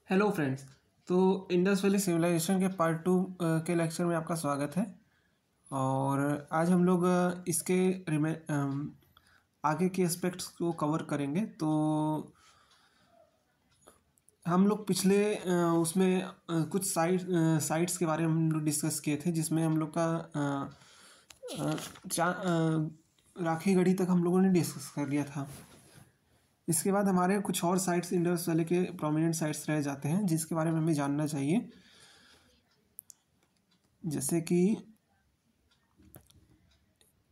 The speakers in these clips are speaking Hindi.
Hello friends. तो इंडस वैली सिविलाइजेशन के पार्ट 2 के लेक्चर में आपका स्वागत है। और आज हम लोग इसके आगे के एस्पेक्ट्स को कवर करेंगे। तो हम लोग पिछले उसमें कुछ साइट्स के बारे में हम लोग डिस्कस किए थे, जिसमें हम लोग का राखी गढ़ी तक हम लोगों ने डिस्कस कर लिया था। इसके बाद हमारे कुछ और साइट्स इंडस वैली के प्रोमिनेंट साइट्स रह जाते हैं, जिसके बारे में हमें जानना चाहिए। जैसे कि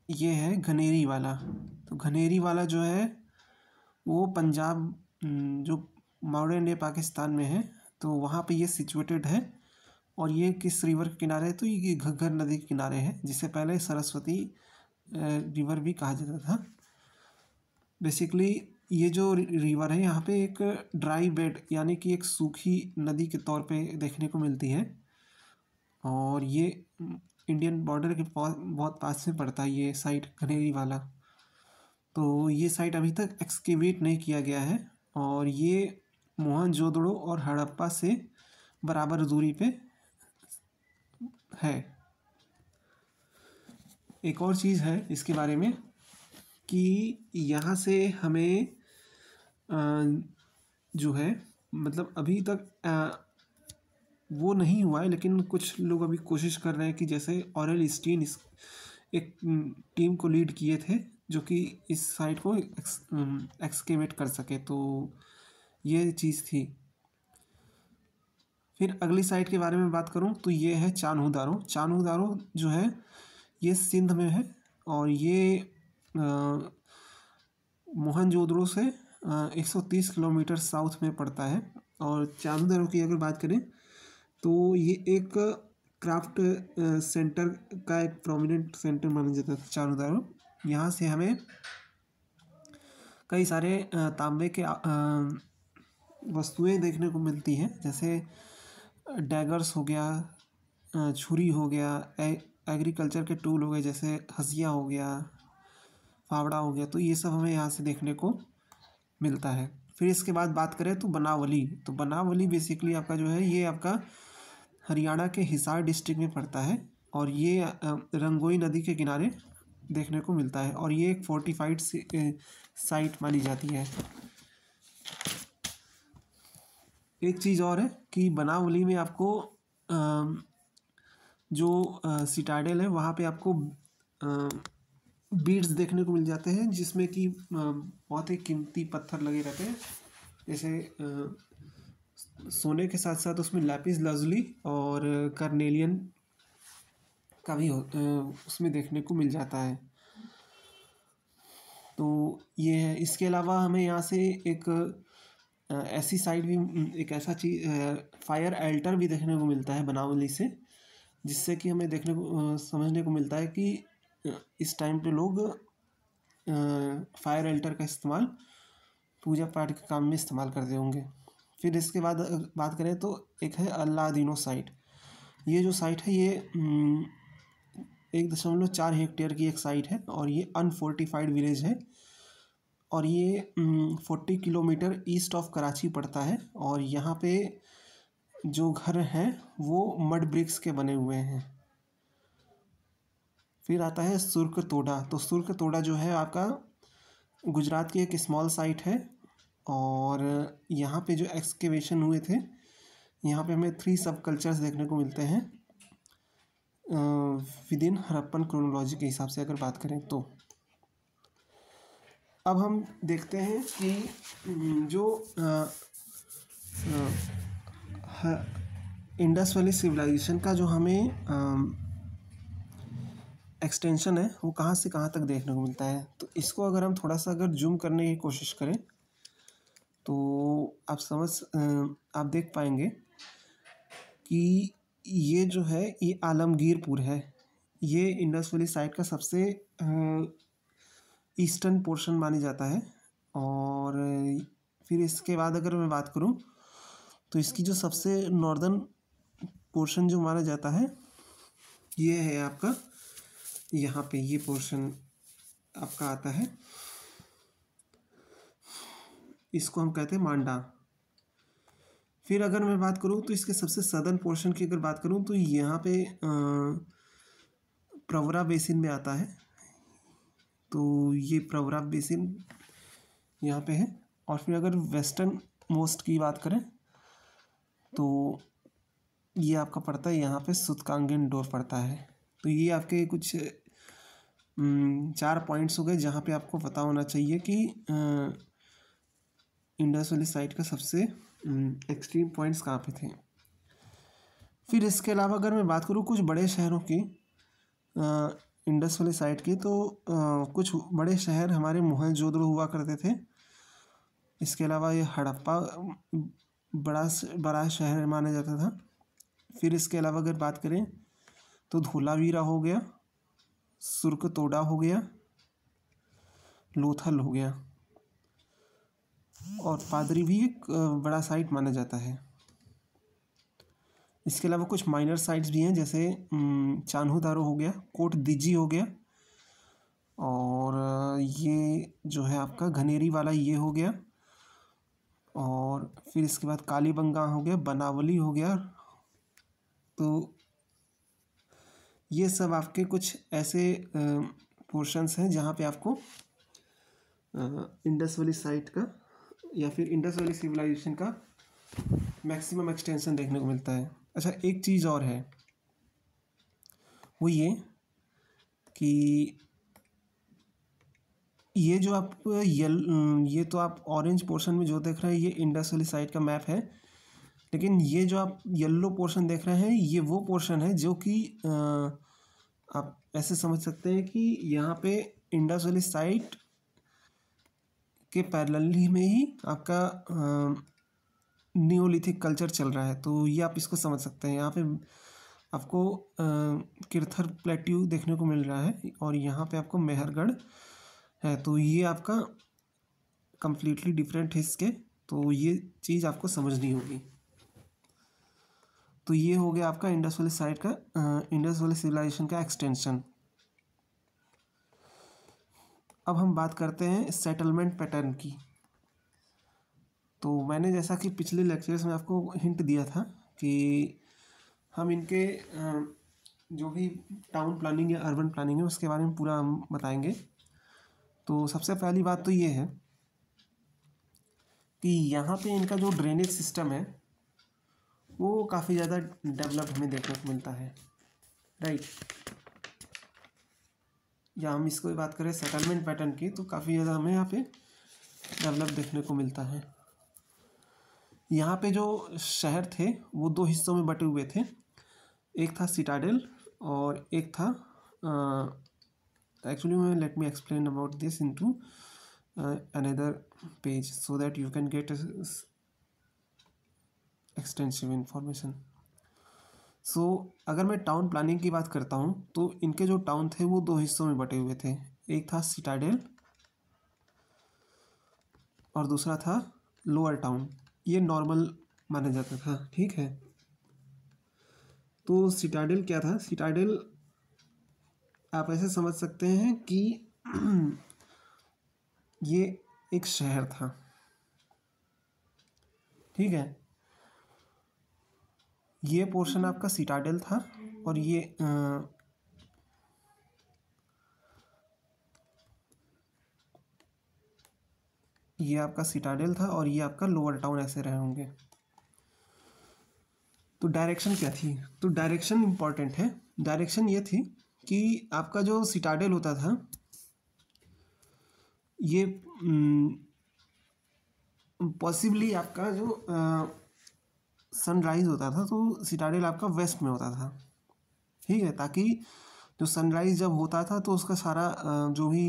ये है घनेरी वाला। तो घनेरी वाला जो है वो पंजाब, जो मॉडर्न डे पाकिस्तान में है, तो वहाँ पे ये सिचुएटेड है। और ये किस रिवर के किनारे है? तो ये घग्गर नदी के किनारे है, जिसे पहले सरस्वती रिवर भी कहा जाता था। बेसिकली ये जो रिवर है यहाँ पे एक ड्राई बेड यानी कि एक सूखी नदी के तौर पे देखने को मिलती है। और ये इंडियन बॉर्डर के बहुत पास में पड़ता है ये साइट घनेरी वाला। तो ये साइट अभी तक एक्सकेवेट नहीं किया गया है, और ये मोहनजोदड़ो और हड़प्पा से बराबर दूरी पे है। एक और चीज़ है इसके बारे में कि यहाँ से हमें जो है, मतलब अभी तक वो नहीं हुआ है, लेकिन कुछ लोग अभी कोशिश कर रहे हैं कि जैसे ऑरेल स्टीन एक टीम को लीड किए थे जो कि इस साइट को एक्सकेवेट कर सके। तो ये चीज़ थी। फिर अगली साइट के बारे में बात करूं तो ये है चान्हो दारो। चान्हो दारो जो है ये सिंध में है, और ये मोहनजोदड़ो से 130 किलोमीटर साउथ में पड़ता है। और चान्हो दारो की अगर बात करें तो ये एक क्राफ्ट सेंटर का एक प्रोमिनेंट सेंटर माना जाता था चान्हो दारो। यहाँ से हमें कई सारे तांबे के वस्तुएं देखने को मिलती हैं, जैसे डैगर्स हो गया, छुरी हो गया, एग्रीकल्चर के टूल हो गए जैसे हसिया हो गया, फावड़ा हो गया। तो ये सब हमें यहाँ से देखने को मिलता है। फिर इसके बाद बात करें तो बनावली। तो बनावली बेसिकली आपका जो है ये आपका हरियाणा के हिसार डिस्ट्रिक्ट में पड़ता है, और ये रंगोई नदी के किनारे देखने को मिलता है, और ये एक फोर्टिफाइड साइट मानी जाती है। एक चीज़ और है कि बनावली में आपको जो सिटाडेल है वहाँ पे आपको बीड्स देखने को मिल जाते हैं, जिसमें कि बहुत ही कीमती पत्थर लगे रहते हैं। जैसे सोने के साथ साथ उसमें लैपिस लाजुली और कार्नेलियन का भी उसमें देखने को मिल जाता है। तो ये है। इसके अलावा हमें यहाँ से एक ऐसी साइड भी, एक ऐसा चीज़ फायर एल्टर भी देखने को मिलता है बनावली से, जिससे कि हमें देखने को समझने को मिलता है कि इस टाइम पे लोग फायर एल्टर का इस्तेमाल पूजा पाठ के काम में इस्तेमाल करते होंगे। फिर इसके बाद बात करें तो एक है अल्लादीनो साइट। ये जो साइट है ये 1.4 हेक्टेयर की एक साइट है, और ये अनफोर्टिफाइड विलेज है, और ये 40 किलोमीटर ईस्ट ऑफ कराची पड़ता है। और यहाँ पे जो घर हैं वो मड ब्रिक्स के बने हुए हैं। फिर आता है सुर्ख तोड़ा। तो सुर्ख तोड़ा जो है आपका गुजरात की एक स्मॉल साइट है, और यहाँ पे जो एक्सकेवेशन हुए थे यहाँ पे हमें 3 सब कल्चर्स देखने को मिलते हैं विद इन हड़प्पन क्रोनोलॉजी के हिसाब से अगर बात करें तो। अब हम देखते हैं कि जो इंडस वैली सिविलाइजेशन का जो हमें एक्सटेंशन है वो कहाँ से कहाँ तक देखने को मिलता है। तो इसको अगर हम थोड़ा सा अगर जूम करने की कोशिश करें तो आप देख पाएंगे कि ये जो है ये आलमगीरपुर है। ये इंडस वैली साइड का सबसे ईस्टर्न पोर्शन मानी जाता है। और फिर इसके बाद अगर मैं बात करूं तो इसकी जो सबसे नॉर्दर्न पोर्शन जो माना जाता है ये है आपका, यहाँ पे ये पोर्शन आपका आता है, इसको हम कहते हैं मांडा। फिर अगर मैं बात करूँ तो इसके सबसे सदर्न पोर्शन की अगर बात करूँ तो यहाँ पे प्रवरा बेसिन में आता है। तो ये प्रवरा बेसिन यहाँ पे है। और फिर अगर वेस्टर्न मोस्ट की बात करें तो ये आपका पड़ता है यहाँ पे सुतकांगन डोर पड़ता है। तो ये आपके कुछ 4 पॉइंट्स हो गए जहाँ पे आपको पता होना चाहिए कि इंडस वैली साइट का सबसे एक्सट्रीम पॉइंट्स कहाँ पे थे। फिर इसके अलावा अगर मैं बात करूँ कुछ बड़े शहरों की इंडस वैली साइट की, तो कुछ बड़े शहर हमारे मोहनजोदड़ो हुआ करते थे। इसके अलावा ये हड़प्पा बड़ा शहर माना जाता था। फिर इसके अलावा अगर बात करें तो धोलावीरा हो गया, सुरकतोड़ा हो गया, लोथल हो गया, और पादरी भी एक बड़ा साइट माना जाता है। इसके अलावा कुछ माइनर साइट्स भी हैं जैसे चान्होदारो हो गया, कोट दिजी हो गया, और ये जो है आपका घनेरी वाला ये हो गया, और फिर इसके बाद कालीबंगा हो गया, बनावली हो गया। तो ये सब आपके कुछ ऐसे पोर्शंस हैं जहाँ पे आपको इंडस वैली साइट का या फिर इंडस वैली सिविलाइजेशन का मैक्सिमम एक्सटेंशन देखने को मिलता है। अच्छा, एक चीज़ और है, वो ये कि ये जो आप ये तो आप ऑरेंज पोर्शन में जो देख रहे हैं ये इंडस वैली साइट का मैप है, लेकिन ये जो आप येलो पोर्शन देख रहे हैं ये वो पोर्शन है जो कि आप ऐसे समझ सकते हैं कि यहाँ पे इंडस वैली साइट के पैरेलली में ही आपका नियोलिथिक कल्चर चल रहा है। तो ये आप इसको समझ सकते हैं। यहाँ पे आपको किरथर प्लेट्यू देखने को मिल रहा है और यहाँ पे आपको मेहरगढ़ है। तो ये आपका कम्प्लीटली डिफरेंट है इसके, तो ये चीज़ आपको समझनी होगी। तो ये हो गया आपका इंडस वैली साइट का इंडस वैली सिविलाइजेशन का एक्सटेंशन। अब हम बात करते हैं सेटलमेंट पैटर्न की। तो मैंने जैसा कि पिछले लेक्चर्स में आपको हिंट दिया था कि हम इनके जो भी टाउन प्लानिंग या अर्बन प्लानिंग है उसके बारे में पूरा हम बताएंगे। तो सबसे पहली बात तो ये है कि यहाँ पे इनका जो ड्रेनेज सिस्टम है वो काफ़ी ज़्यादा डेवलप हमें देखने को मिलता है, राइट। या हम इसको बात करें सेटलमेंट पैटर्न की तो काफ़ी ज़्यादा हमें यहाँ पे डेवलप देखने को मिलता है। यहाँ पे जो शहर थे वो 2 हिस्सों में बटे हुए थे, एक था सिटाडेल और एक था एक्चुअली मैं let me explain about this into another page so that you can get extensive information. So अगर मैं टाउन प्लानिंग की बात करता हूँ तो इनके जो टाउन थे वो 2 हिस्सों में बटे हुए थे, एक था सिटाडेल और दूसरा था लोअर टाउन। ये नॉर्मल माना जाता था, ठीक है। तो सिटाडेल क्या था? सिटाडेल आप ऐसे समझ सकते हैं कि ये एक शहर था, ठीक है। ये पोर्शन आपका सिटाडेल था और ये आपका सिटाडेल था और ये आपका लोअर टाउन ऐसे रहे होंगे। तो डायरेक्शन क्या थी? तो डायरेक्शन इम्पॉर्टेंट है। डायरेक्शन ये थी कि आपका जो सिटाडेल होता था ये पॉसिबली आपका जो सनराइज़ होता था तो सिटाडेल आपका वेस्ट में होता था, ठीक है, ताकि जो सनराइज़ जब होता था तो उसका सारा जो भी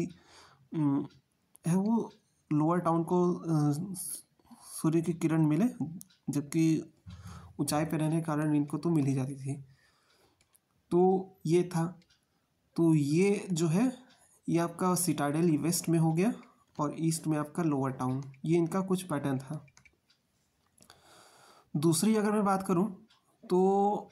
है वो लोअर टाउन को सूर्य की किरण मिले, जबकि ऊंचाई पर रहने के कारण इनको तो मिल ही जाती थी। तो ये था। तो ये जो है ये आपका सिटाडेल ये वेस्ट में हो गया और ईस्ट में आपका लोअर टाउन। ये इनका कुछ पैटर्न था। दूसरी अगर मैं बात करूं तो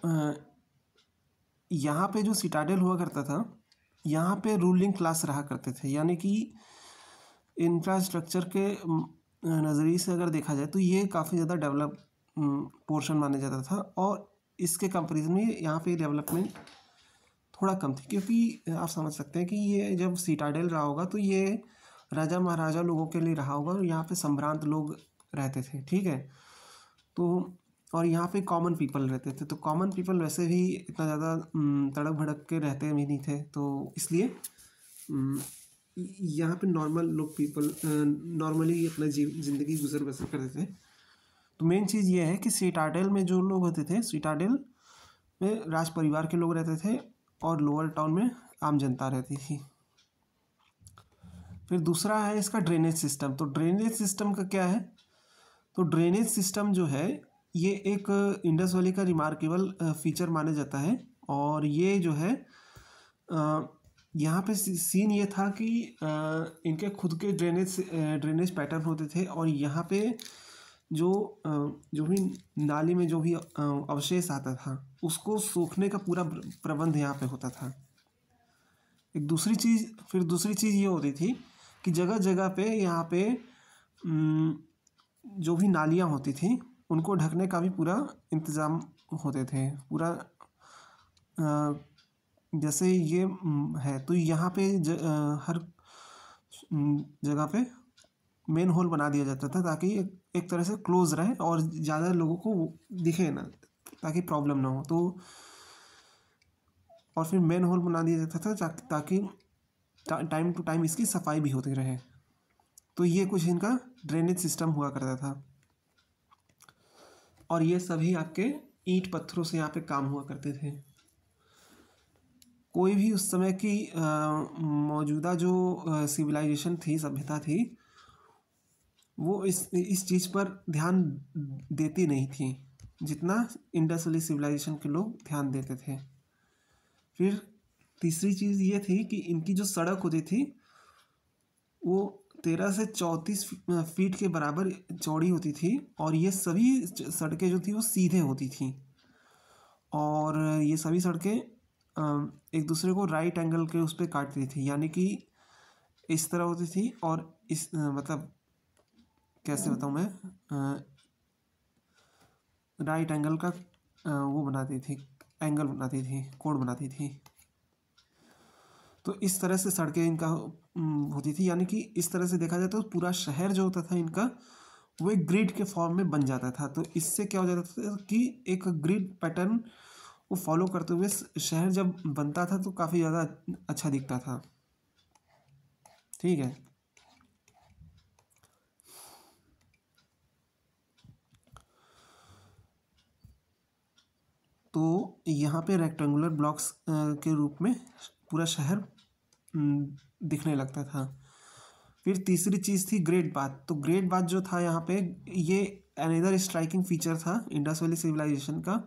यहाँ पे जो सिटाडेल हुआ करता था यहाँ पे रूलिंग क्लास रहा करते थे, यानी कि इंफ्रास्ट्रक्चर के नज़रिए से अगर देखा जाए तो ये काफ़ी ज़्यादा डेवलप पोर्शन माना जाता था, और इसके कंपेरिजन में यहाँ पे डेवलपमेंट थोड़ा कम थी, क्योंकि आप समझ सकते हैं कि ये जब सिटाडेल रहा होगा तो ये राजा महाराजा लोगों के लिए रहा होगा, और यहाँ पे संभ्रांत लोग रहते थे, ठीक है। तो और यहाँ पे कॉमन पीपल रहते थे, तो कॉमन पीपल वैसे भी इतना ज़्यादा तड़क भड़क के रहते भी नहीं थे, तो इसलिए यहाँ पे नॉर्मल लोग पीपल नॉर्मली अपना ज़िंदगी गुजर बसर करते थे। तो मेन चीज़ ये है कि सिटाडेल में जो लोग होते थे, सिटाडेल में राज परिवार के लोग रहते थे, और लोअर टाउन में आम जनता रहती थी। फिर दूसरा है इसका ड्रेनेज सिस्टम। तो ड्रेनेज सिस्टम का क्या है, तो ड्रेनेज सिस्टम जो है ये एक इंडस वैली का रिमार्केबल फीचर माना जाता है। और ये जो है यहाँ पे सीन ये था कि इनके खुद के ड्रेनेज पैटर्न होते थे, और यहाँ पे जो भी नाली में जो भी अवशेष आता था उसको सूखने का पूरा प्रबंध यहाँ पे होता था। दूसरी चीज़ ये होती थी कि जगह जगह पे यहाँ पे जो भी नालियाँ होती थी उनको ढकने का भी पूरा इंतज़ाम होते थे। पूरा जैसे ये है, तो यहाँ पे हर जगह पे मेन होल बना दिया जाता था, ताकि एक तरह से क्लोज रहे और ज़्यादा लोगों को दिखे ना, ताकि प्रॉब्लम ना हो। तो और फिर मेन होल बना दिया जाता था ताकि टाइम टू टाइम इसकी सफाई भी होती रहे। तो ये कुछ इनका ड्रेनेज सिस्टम हुआ करता था, और ये सभी आपके ईंट पत्थरों से यहाँ पे काम हुआ करते थे। कोई भी उस समय की मौजूदा जो सिविलाइजेशन थी, सभ्यता थी, वो इस चीज़ पर ध्यान देती नहीं थी जितना इंडस वैली सिविलाइजेशन के लोग ध्यान देते थे। फिर तीसरी चीज़ ये थी कि इनकी जो सड़क होती थी वो 13 से 34 फीट के बराबर चौड़ी होती थी, और ये सभी सड़कें जो थी वो सीधे होती थी, और ये सभी सड़कें एक दूसरे को राइट एंगल के उस पर काटती थी, यानी कि इस तरह होती थी, और इस मतलब कैसे बताऊँ मैं, राइट एंगल का वो बनाती थी, एंगल बनाती थी, कोण बनाती थी। तो इस तरह से सड़कें इनका होती थी, यानी कि इस तरह से देखा जाए तो पूरा शहर जो होता था इनका वो एक ग्रिड के फॉर्म में बन जाता था। तो इससे क्या हो जाता था कि एक ग्रिड पैटर्न को फॉलो करते हुए शहर जब बनता था तो काफ़ी ज़्यादा अच्छा दिखता था, ठीक है। तो यहाँ पे रेक्टेंगुलर ब्लॉक्स के रूप में पूरा शहर दिखने लगता था। फिर तीसरी चीज़ थी ग्रेट बाथ। तो ग्रेट बाथ जो था यहाँ पे, ये अनदर स्ट्राइकिंग फीचर था इंडस वैली सिविलाइजेशन का।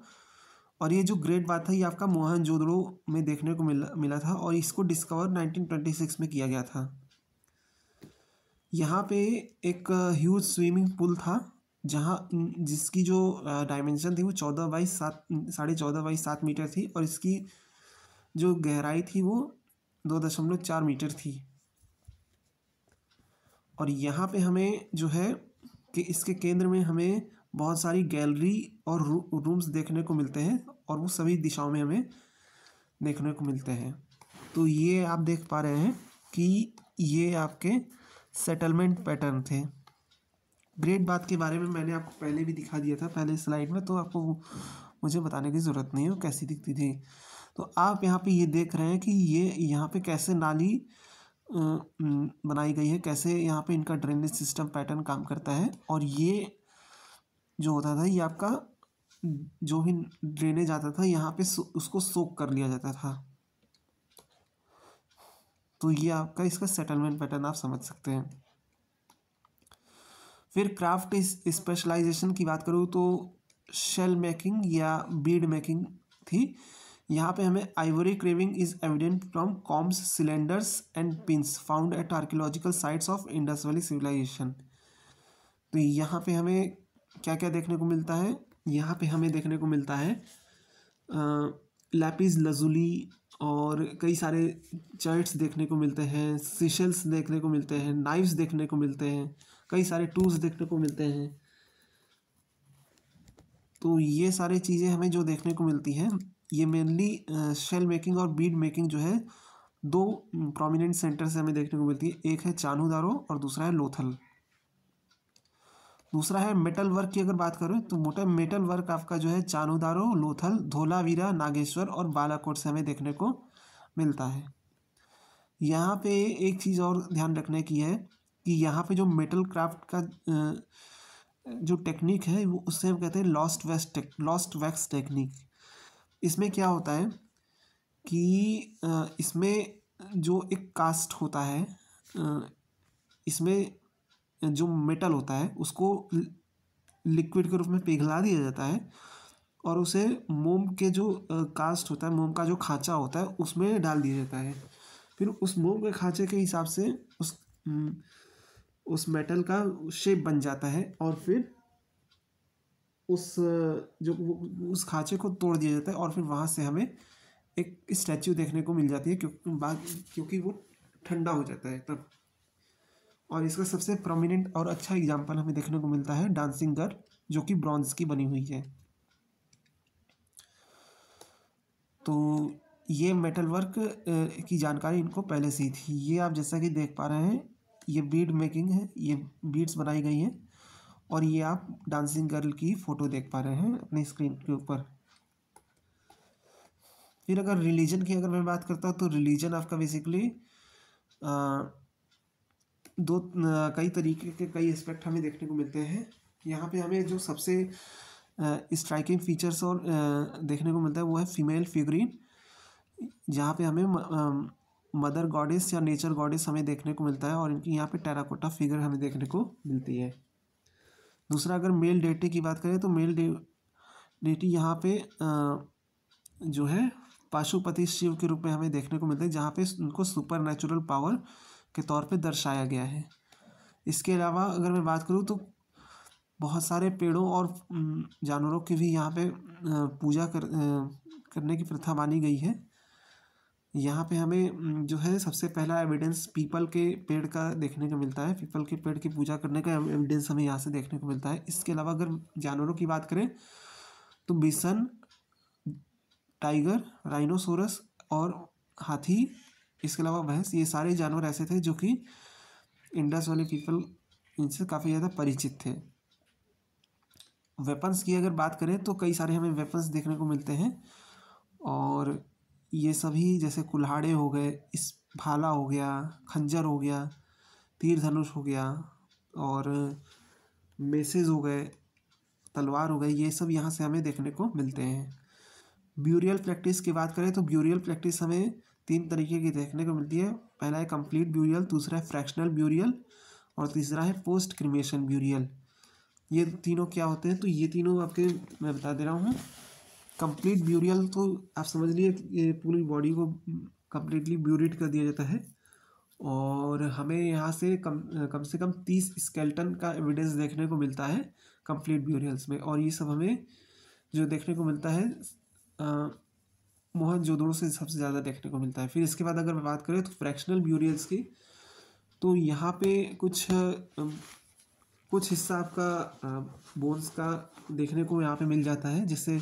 और ये जो ग्रेट बाथ था ये आपका मोहनजोदड़ो में देखने को मिला था, और इसको डिस्कवर 1926 में किया गया था। यहाँ पे एक ह्यूज स्विमिंग पूल था, जिसकी जो डायमेंशन थी वो 14 बाई 7 मीटर थी, और इसकी जो गहराई थी वो 2.4 मीटर थी। और यहाँ पे हमें जो है कि इसके केंद्र में हमें बहुत सारी गैलरी और रूम्स देखने को मिलते हैं, और वो सभी दिशाओं में हमें देखने को मिलते हैं। तो ये आप देख पा रहे हैं कि ये आपके सेटलमेंट पैटर्न थे। ग्रेट बाथ के बारे में मैंने आपको पहले भी दिखा दिया था पहले स्लाइड में, तो आपको मुझे बताने की ज़रूरत नहीं है वो कैसी दिखती थी। तो आप यहाँ पे ये देख रहे हैं कि ये यहाँ पे कैसे नाली बनाई गई है, कैसे यहाँ पे इनका ड्रेनेज सिस्टम पैटर्न काम करता है। और ये जो होता था ये आपका जो भी ड्रेनेज आता था यहाँ पे उसको सोक कर लिया जाता था। तो ये आपका इसका सेटलमेंट पैटर्न आप समझ सकते हैं। फिर क्राफ्ट स्पेशलाइजेशन की बात करूँ तो शेल मेकिंग या बीड मेकिंग थी। यहाँ पे हमें ivory carving is evident from combs, cylinders and pins found at archaeological sites of Indus valley civilisation. तो यहाँ पे हमें क्या क्या देखने को मिलता है, यहाँ पे हमें देखने को मिलता है लैपिस लजुली, और कई सारे चार्ट्स देखने को मिलते हैं, सिशल्स देखने को मिलते हैं, नाइफ्स देखने को मिलते हैं, कई सारे टूल्स देखने को मिलते हैं। तो ये सारी चीज़ें हमें जो देखने को मिलती हैं, ये मेनली शेल मेकिंग और बीड मेकिंग जो है दो प्रोमिनेंट सेंटर से हमें देखने को मिलती है। एक है चान्हो और दूसरा है लोथल। दूसरा है मेटल वर्क की अगर बात करें तो मोटा मेटल वर्क आपका जो है चान्हो, लोथल, धोलावीरा, नागेश्वर और बालाकोट से हमें देखने को मिलता है। यहाँ पे एक चीज़ और ध्यान रखने की है कि यहाँ पे जो मेटल क्राफ्ट का जो टेक्निक है वो उससे हम कहते हैं लॉस्ट वैक्स टेक्निक। इसमें क्या होता है कि इसमें जो एक कास्ट होता है, इसमें जो मेटल होता है उसको लिक्विड के रूप में पिघला दिया जाता है और उसे मोम के जो कास्ट होता है, मोम का जो खांचा होता है उसमें डाल दिया जाता है। फिर उस मोम के खांचे के हिसाब से उस मेटल का शेप बन जाता है और फिर उस खांचे को तोड़ दिया जाता है और फिर वहाँ से हमें एक स्टैच्यू देखने को मिल जाती है क्योंकि वो ठंडा हो जाता है तब। और इसका सबसे प्रोमिनेंट और अच्छा एग्जाम्पल हमें देखने को मिलता है डांसिंग गर्ल, जो कि ब्रॉन्ज की बनी हुई है। तो ये मेटल वर्क की जानकारी इनको पहले से ही थी। ये आप जैसा कि देख पा रहे हैं, ये बीड मेकिंग है, ये बीड्स बनाई गई हैं और ये आप डांसिंग गर्ल की फ़ोटो देख पा रहे हैं अपनी स्क्रीन के ऊपर। फिर अगर रिलीजन की अगर मैं बात करता हूँ तो रिलीजन आपका बेसिकली कई तरीके के कई एस्पेक्ट हमें देखने को मिलते हैं। यहाँ पे हमें जो सबसे स्ट्राइकिंग फीचर्स और देखने को मिलता है वो है फीमेल फिगरीन, जहाँ पे हमें मदर गॉडेस या नेचर गॉडेस हमें देखने को मिलता है और इनकी यहाँ पे टेराकोटा फिगर हमें देखने को मिलती है। दूसरा अगर मेल डेटी की बात करें तो मेल डेटी यहाँ पे जो है पाशुपति शिव के रूप में हमें देखने को मिलते हैं, जहाँ पे उनको सुपर नेचुरल पावर के तौर पे दर्शाया गया है। इसके अलावा अगर मैं बात करूँ तो बहुत सारे पेड़ों और जानवरों की भी यहाँ पे पूजा करने की प्रथा मानी गई है। यहाँ पे हमें जो है सबसे पहला एविडेंस पीपल के पेड़ का देखने को मिलता है। पीपल के पेड़ की पूजा करने का एविडेंस हमें यहाँ से देखने को मिलता है। इसके अलावा अगर जानवरों की बात करें तो बिसन, टाइगर, राइनोसोरस और हाथी, इसके अलावा भैंस, ये सारे जानवर ऐसे थे जो कि इंडस वाले पीपल इनसे काफ़ी ज़्यादा परिचित थे। वेपन्स की अगर बात करें तो कई सारे हमें वेपन्स देखने को मिलते हैं और ये सभी जैसे कुल्हाड़े हो गए, इस भाला हो गया, खंजर हो गया, तीर धनुष हो गया और मेसेज हो गए, तलवार हो गई, ये सब यहाँ से हमें देखने को मिलते हैं। ब्यूरियल प्रैक्टिस की बात करें तो ब्यूरियल प्रैक्टिस हमें 3 तरीके की देखने को मिलती है। पहला है कंप्लीट ब्यूरियल, दूसरा है फ्रैक्शनल ब्यूरियल और तीसरा है पोस्ट क्रिमेशन ब्यूरियल। ये तीनों क्या होते हैं तो ये तीनों आपके मैं बता दे रहा हूँ। कंप्लीट ब्यूरियल तो आप समझ लिए ये पूरी बॉडी को कम्प्लीटली ब्यूरिड कर दिया जाता है और हमें यहाँ से कम से कम 30 स्केल्टन का एविडेंस देखने को मिलता है कंप्लीट ब्यूरियल्स में। और ये सब हमें जो देखने को मिलता है मोहनजोदड़ो से सबसे ज़्यादा देखने को मिलता है। फिर इसके बाद अगर मैं बात करें तो फ्रैक्शनल ब्यूरियल्स की, तो यहाँ पे कुछ हिस्सा आपका बोन्स का देखने को यहाँ पे मिल जाता है, जिससे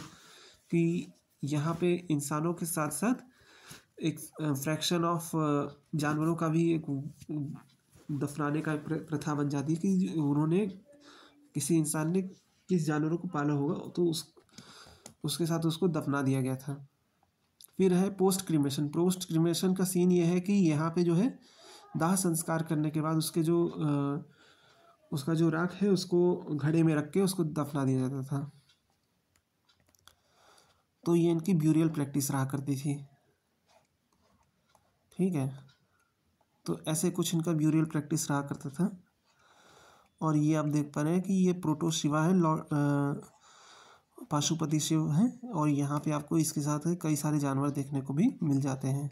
कि यहाँ पे इंसानों के साथ साथ एक फ्रैक्शन ऑफ जानवरों का भी एक दफनाने का प्रथा बन जाती है कि उन्होंने किसी इंसान ने किस जानवरों को पाला होगा तो उसके साथ उसको दफना दिया गया था। फिर है पोस्ट क्रीमेशन। पोस्ट क्रीमेशन का सीन ये है कि यहाँ पे जो है दाह संस्कार करने के बाद उसका जो राख है उसको घड़े में रख के उसको दफना दिया जाता था। तो ये इनकी ब्यूरियल प्रैक्टिस रहा करती थी। ठीक है, तो ऐसे कुछ इनका ब्यूरियल प्रैक्टिस रहा करता था। और ये आप देख पा रहे हैं कि ये प्रोटो शिवा है, पाशुपति शिव हैं और यहाँ पे आपको इसके साथ कई सारे जानवर देखने को भी मिल जाते हैं।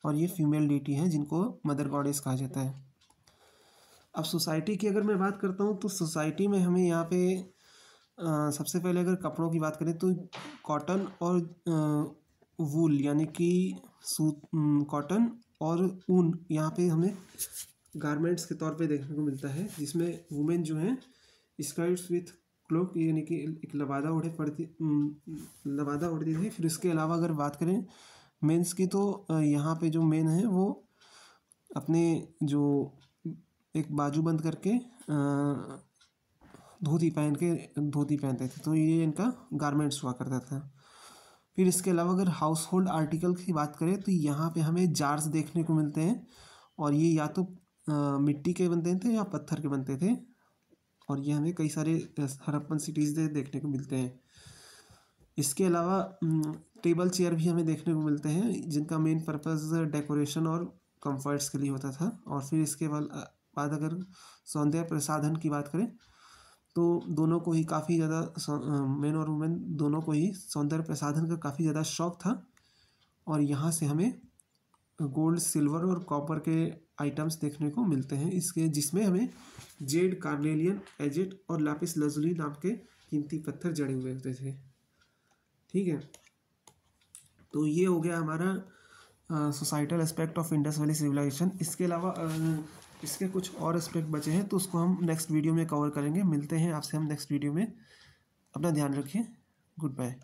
और ये फीमेल डीटी है जिनको मदर गॉडेस कहा जाता है। अब सोसाइटी की अगर मैं बात करता हूँ तो सोसाइटी में हमें यहाँ पे सबसे पहले अगर कपड़ों की बात करें तो कॉटन और वूल यानी कि सूत, कॉटन और ऊन यहाँ पे हमें गारमेंट्स के तौर पे देखने को मिलता है, जिसमें वुमेन जो हैं स्कर्ट्स विथ क्लोक यानी कि एक लबादा ओढ़े लबादा ओढ़ती थी। फिर इसके अलावा अगर बात करें मेंस की, तो यहाँ पे जो मेन है वो अपने जो एक बाजू बंद करके धोती पहनते थे, तो ये इनका गारमेंट्स हुआ करता था। फिर इसके अलावा अगर हाउस होल्ड आर्टिकल की बात करें तो यहाँ पे हमें जार्स देखने को मिलते हैं, और ये या तो मिट्टी के बनते थे या पत्थर के बनते थे, और ये हमें कई सारे हड़प्पन सिटीज़ देखने को मिलते हैं। इसके अलावा टेबल चेयर भी हमें देखने को मिलते हैं, जिनका मेन पर्पस डेकोरेशन और कंफर्ट्स के लिए होता था। और फिर इसके बाद अगर सौंदर्य प्रसाधन की बात करें तो दोनों को ही काफ़ी ज़्यादा मेन और वुमेन दोनों को ही सौंदर्य प्रसाधन का काफ़ी ज़्यादा शौक था। और यहाँ से हमें गोल्ड, सिल्वर और कॉपर के आइटम्स देखने को मिलते हैं इसके, जिसमें हमें जेड, कार्नेलियन, एजेट और लापिस लजुली नाम के कीमती पत्थर जड़े हुए होते थे। ठीक है, तो ये हो गया हमारा societal aspect of Indus valley civilisation. इसके अलावा इसके कुछ और एस्पेक्ट बचे हैं, तो उसको हम नेक्स्ट वीडियो में कवर करेंगे। मिलते हैं आपसे हम नेक्स्ट वीडियो में। अपना ध्यान रखिए। Good bye.